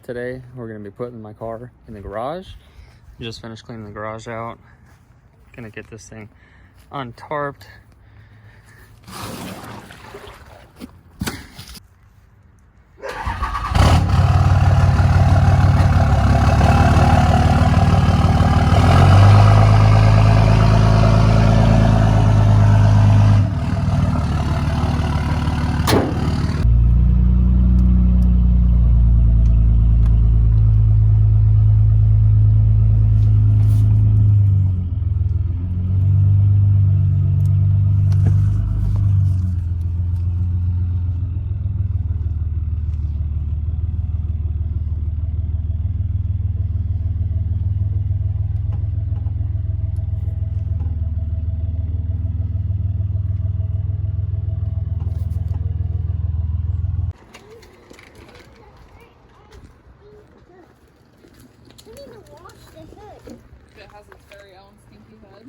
today. We're gonna be putting my car in the garage. Just finished cleaning the garage out. Gonna get this thing untarped. It has its very own stinky head.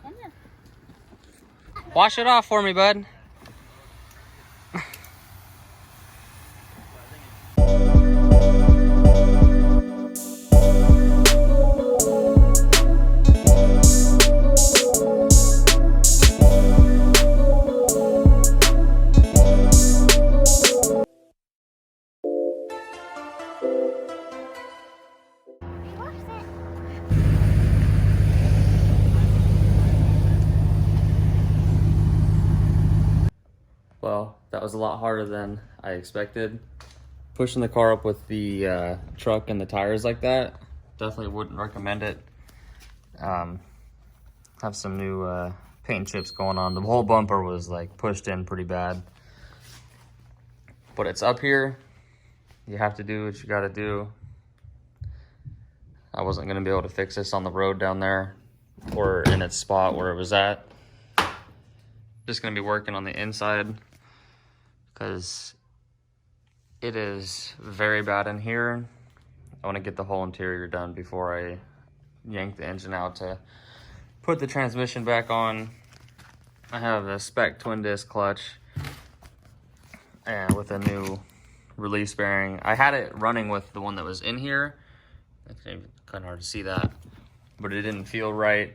Come here. Wash it off for me, bud. Well, that was a lot harder than I expected. Pushing the car up with the truck and the tires like that, definitely wouldn't recommend it. Have some new paint chips going on. The whole bumper was like pushed in pretty bad. But it's up here. You have to do what you gotta do. I wasn't gonna be able to fix this on the road down there or in its spot where it was at. Just gonna be working on the inside because it is very bad in here. I want to get the whole interior done before I yank the engine out to put the transmission back on. I have a spec twin disc clutch and with a new release bearing. I had it running with the one that was in here. It's kind of hard to see that, but it didn't feel right,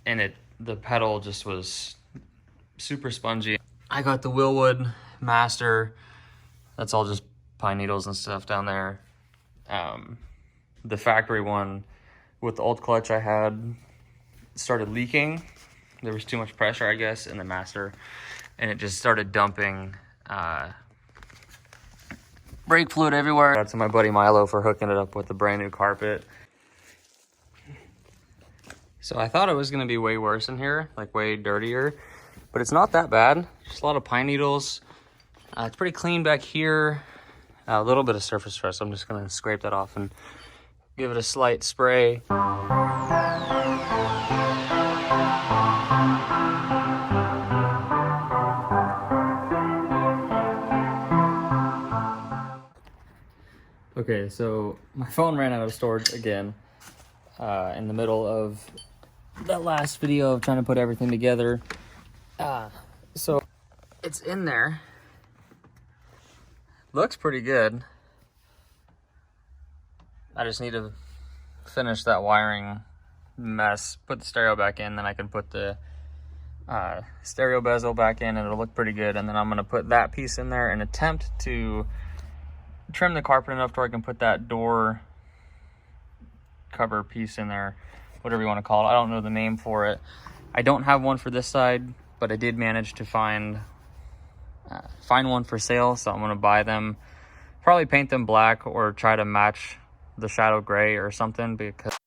and the pedal just was super spongy. I got the Willwood Master. That's all just pine needles and stuff down there. The factory one with the old clutch I had started leaking. There was too much pressure, I guess, in the Master, and it just started dumping brake fluid everywhere. Shout out to my buddy Milo for hooking it up with a brand new carpet. So I thought it was gonna be way worse in here, like way dirtier, but it's not that bad. Just a lot of pine needles. It's pretty clean back here. A little bit of surface rust. I'm just gonna scrape that off and give it a slight spray. Okay, so my phone ran out of storage again in the middle of that last video of trying to put everything together. So it's in there. Looks pretty good. I just need to finish that wiring mess, put the stereo back in, then I can put the stereo bezel back in and it'll look pretty good. And then I'm gonna put that piece in there and attempt to trim the carpet enough to where I can put that door cover piece in there, whatever you want to call it. I don't know the name for it. I don't have one for this side, but I did manage to find one for sale, so I'm going to buy them, probably paint them black or try to match the shadow gray or something, because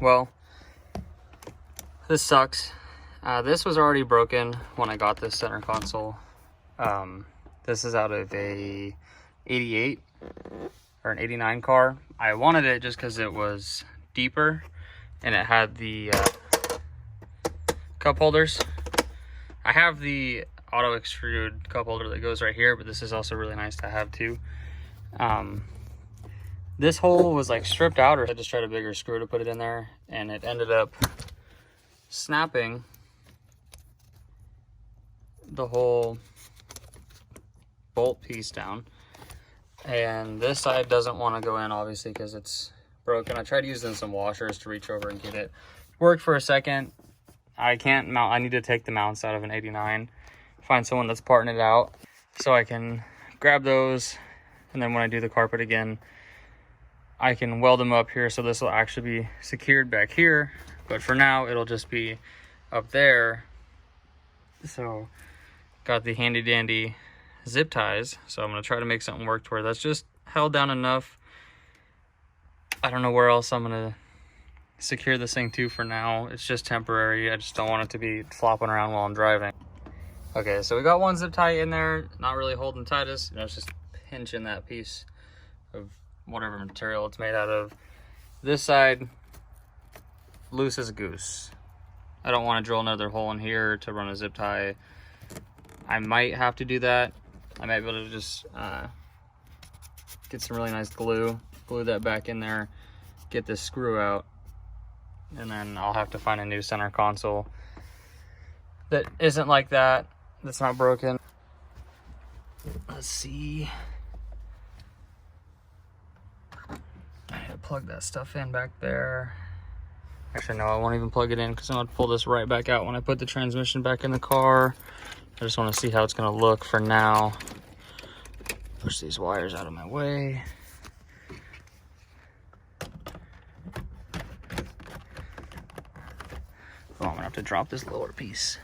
well, this sucks. This was already broken when I got this center console. This is out of a 88 or an 89 car. I wanted it just because it was deeper and it had the cup holders. I have the auto extrude cup holder that goes right here, but this is also really nice to have too. This hole was like stripped out, or I just tried a bigger screw to put it in there, and it ended up snapping the whole bolt piece down. And this side doesn't want to go in, obviously, because it's broken. I tried using some washers to reach over and get it. Worked for a second. I can't mount. I need to take the mounts out of an 89, find someone that's parting it out so I can grab those, and then when I do the carpet again, I can weld them up here, so this will actually be secured back here, but for now it'll just be up there. So got the handy dandy zip ties, so I'm gonna try to make something work to where that's just held down enough. I don't know where else I'm gonna secure this thing to for now. It's just temporary. I just don't want it to be flopping around while I'm driving. Okay, so we got one zip tie in there, not really holding tight, it's just pinching that piece of whatever material it's made out of. This side, loose as a goose. I don't want to drill another hole in here to run a zip tie. I might have to do that. I might be able to just get some really nice glue that back in there, get this screw out, and then I'll have to find a new center console that isn't like that, that's not broken. Let's see. I need to plug that stuff in back there. Actually, no, I won't even plug it in because I'm going to pull this right back out when I put the transmission back in the car. I just want to see how it's going to look for now. Push these wires out of my way. Oh, I'm going to have to drop this lower piece.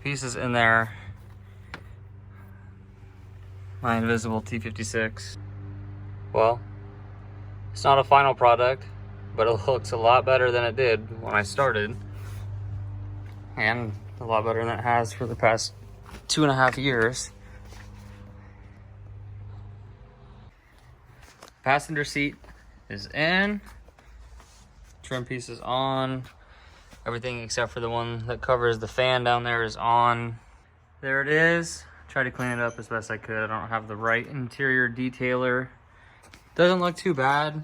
Pieces in there. My invisible T56. Well, it's not a final product, but it looks a lot better than it did when I started, and a lot better than it has for the past 2.5 years. Passenger seat is in, trim piece is on. Everything except for the one that covers the fan down there is on. There it is. Try to clean it up as best I could. I don't have the right interior detailer. Doesn't look too bad.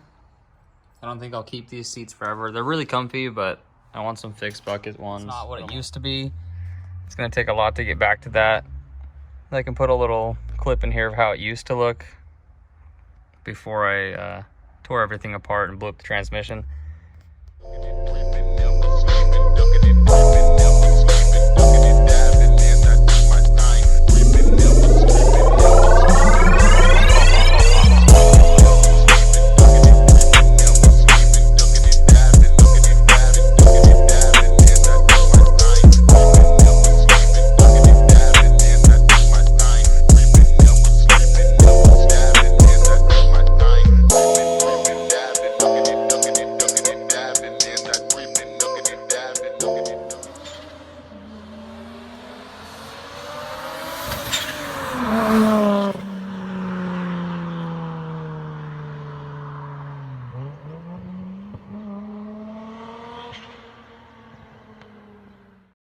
I don't think I'll keep these seats forever. They're really comfy, but I want some fixed bucket ones. It's not what it used to be. It's gonna take a lot to get back to that. I can put a little clip in here of how it used to look before I tore everything apart and blew up the transmission.